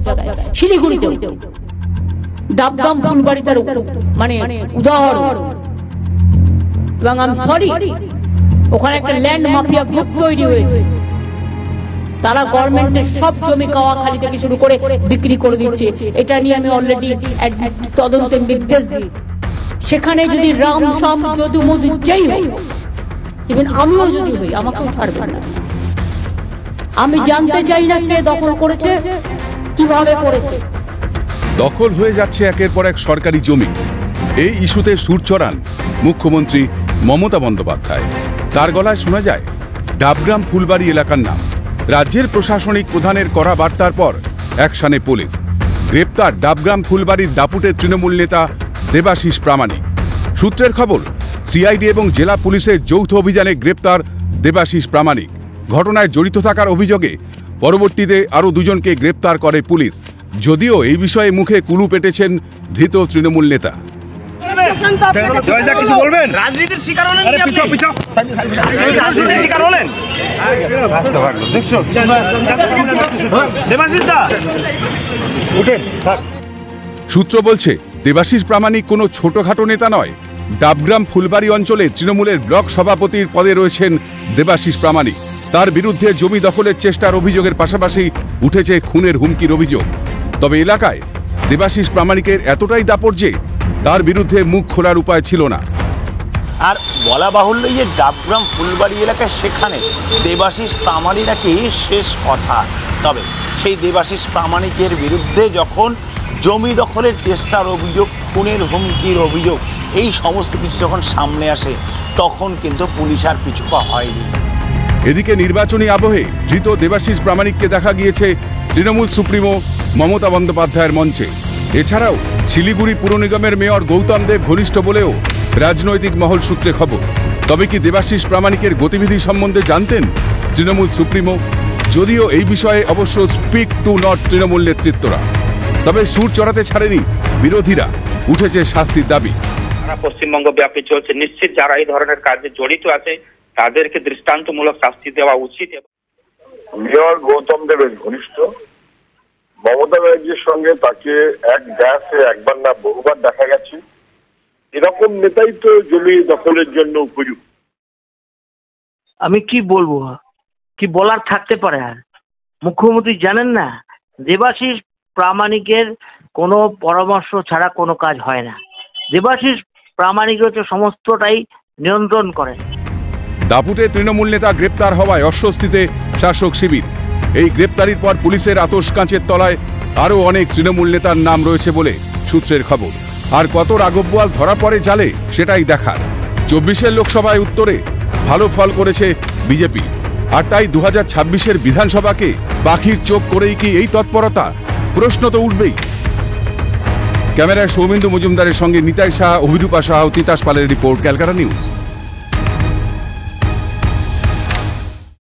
জায়গায়, শিলিগুড়িতেও, ডাবগ্রাম ফুলবাড়িতে মানে উদাহরণ। এবং আমি সরি, ওখানে একটা ল্যান্ড মাফিয়া গ্রুপ তৈরি হয়েছে, তারা গভর্নমেন্টের সব জমি কাওয়াখালী থেকে শুরু করে বিক্রি করে দিচ্ছে। এটা নিয়ে আমি অলরেডি তদন্তের নির্দেশ দিয়েছি। সেখানে যদি রাম সাম যদু মধু যেই হোক, ইভেন আমিও যদি হই, আমাকেও ছাড়বে না। আমি জানতে চাই না কে দখল করেছে, কিভাবে করেছে। দখল হয়ে যাচ্ছে একের পর এক সরকারি জমি। এই ইস্যুতে সুর চড়ান মুখ্যমন্ত্রী মমতা বন্দ্যোপাধ্যায়। তার গলায় শোনা যায় ডাবগ্রাম ফুলবাড়ি এলাকার নাম। রাজ্যের প্রশাসনিক প্রধানের করা বার্তার পর অ্যাকশনে পুলিশ। গ্রেপ্তার ডাবগ্রাম ফুলবাড়ির দাপুটের তৃণমূল নেতা দেবাশিস প্রামাণিক। সূত্রের খবর, সিআইডি এবং জেলা পুলিশের যৌথ অভিযানে গ্রেপ্তার দেবাশিস প্রামাণিক। ঘটনায় জড়িত থাকার অভিযোগে পরবর্তীতে আরও দুজনকে গ্রেপ্তার করে পুলিশ। যদিও এই বিষয়ে মুখে কুলু পেটেছেন ধৃত তৃণমূল নেতা। রাজনীতির শিকার হলেন, শিকার হলেন সূত্র বলছে দেবাশিস প্রামাণিক কোনো ছোটখাটো নেতা নয়। ডাবগ্রাম ফুলবাড়ি অঞ্চলে তৃণমূলের ব্লক সভাপতির পদে রয়েছেন দেবাশিস প্রামাণিক। তার বিরুদ্ধে জমি দখলের চেষ্টার অভিযোগের পাশাপাশি উঠেছে খুনের হুমকির অভিযোগ। তবে এলাকায় দেবাশিস প্রামাণিকের এতটাই দাপট যে তার বিরুদ্ধে মুখ খোলার উপায় ছিল না। আর বলা বাহুল্য যে ডাবগ্রাম ফুলবাড়ি এলাকায় সেখানে দেবাশিস প্রামাণিক নাকি শেষ কথা। তবে সেই দেবাশিস প্রামাণিকের বিরুদ্ধে যখন জমি দখলের চেষ্টার অভিযোগ, খুনের হুমকির অভিযোগ, এই সমস্ত কিছু যখন সামনে আসে, তখন কিন্তু পুলিশ আর পিছুপা হয়নি। এদিকে নির্বাচনী আবহে ধৃত দেবাশিস প্রামাণিককে দেখা গিয়েছে তৃণমূল সুপ্রিমো মমতা বন্দ্যোপাধ্যায়ের মঞ্চে। এছাড়াও শিলিগুড়ি পুর নিগমের মেয়র গৌতম দেব ঘনিষ্ঠ বলেও রাজনৈতিক মহল সূত্রে খবর। তবে কি দেবাশিস প্রামাণিকের গতিবিধি সম্বন্ধে জানতেন তৃণমূল সুপ্রিমো? যদিও এই বিষয়ে অবশ্য স্পিক টু নট তৃণমূল নেতৃত্বরা। তবে সুর চড়াতে ছাড়েনি বিরোধীরা, উঠেছে শাস্তির দাবি। সারা পশ্চিমবঙ্গ ব্যাপী চলছে। নিশ্চিত যারা এই ধরনের কাজে জড়িত আছে তাদেরকে দৃষ্টান্তমূলক শাস্তি দেওয়া উচিত। মেয়র গৌতম দেবের ঘনিষ্ঠ, মমতা ব্যানার্জির সঙ্গে তাকে এক গ্যাসে একবার না বহুবার দেখা গেছে। এরকম নেতাই তো জমি দখলের জন্য উপযুক্ত। আমি কি বলবো, কি বলার থাকতে পারে? আর মুখ্যমন্ত্রী জানেন না দেবাশিস প্রামাণিকের কোনো পরামর্শ ছাড়া কোনো কাজ হয় না। দেবাশিস প্রামাণিক হচ্ছে সমস্তটাই নিয়ন্ত্রণ করেন। দাপুটে তৃণমূল নেতা গ্রেপ্তার হওয়ায় অস্বস্তিতে শাসক শিবির। এই গ্রেপ্তারির পর পুলিশের আতশ কাঁচের তলায় আরও অনেক তৃণমূল নেতার নাম রয়েছে বলে সূত্রের খবর। আর কত রাগববোয়াল ধরা পড়ে জালে সেটাই দেখার। 24 লোকসভায় উত্তরে ভালো ফল করেছে বিজেপি, আর তাই 2026 বিধানসভাকে পাখির চোখ করেই কি এই তৎপরতা? প্রশ্ন তো উঠবেই। ক্যামেরায় সৌমেন্দু মজুমদারের সঙ্গে নিতাই সাহা, অভিরূপা সাহা ও তিতাস পালের রিপোর্ট, ক্যালকাটা নিউজ।